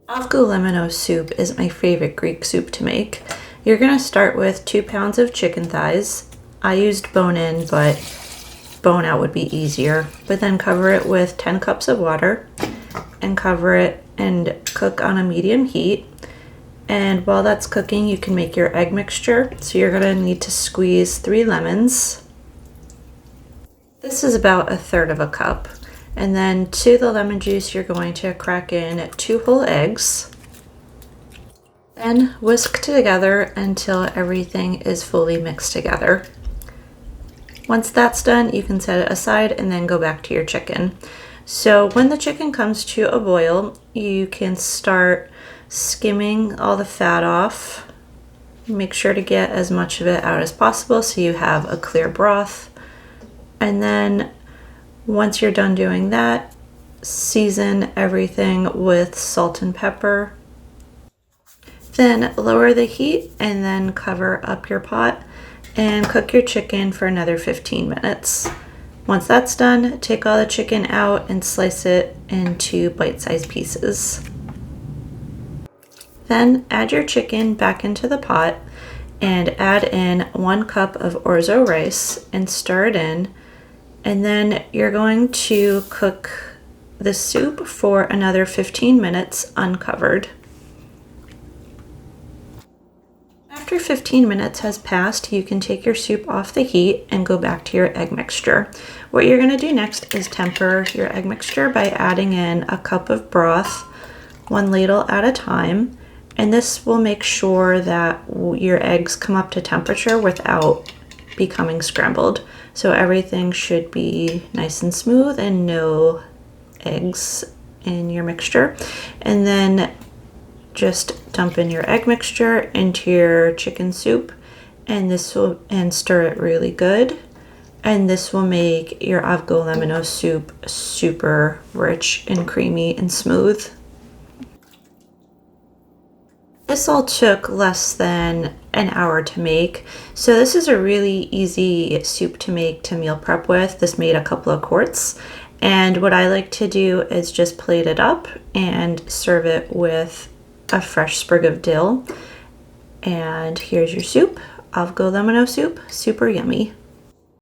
Avgolemono soup is my favorite Greek soup to make. You're going to start with 2 pounds of chicken thighs. I used bone in, but bone out would be easier. But then cover it with 10 cups of water and cover it and cook on a medium heat. And while that's cooking, you can make your egg mixture. So you're going to need to squeeze 3 lemons. This is about 1/3 of a cup. And then to the lemon juice, you're going to crack in 2 whole eggs. Then whisk together until everything is fully mixed together. Once that's done, you can set it aside and then go back to your chicken. So when the chicken comes to a boil, you can start skimming all the fat off. Make sure to get as much of it out as possible so you have a clear broth. And then once you're done doing that, season everything with salt and pepper. Then lower the heat and then cover up your pot and cook your chicken for another 15 minutes. Once that's done, take all the chicken out and slice it into bite-sized pieces. Then add your chicken back into the pot and add in 1 cup of orzo rice and stir it in. And then you're going to cook the soup for another 15 minutes uncovered. After 15 minutes has passed, you can take your soup off the heat and go back to your egg mixture. What you're going to do next is temper your egg mixture by adding in a cup of broth, 1 ladle at a time. And this will make sure that your eggs come up to temperature without becoming scrambled. So everything should be nice and smooth and no eggs in your mixture. And then just dump in your egg mixture into your chicken soup and stir it really good. And this will make your avgolemono soup super rich and creamy and smooth. This all took less than an hour to make. So this is a really easy soup to make to meal prep with. This made a couple of quarts. And what I like to do is just plate it up and serve it with a fresh sprig of dill. And here's your soup, avgolemono soup, super yummy.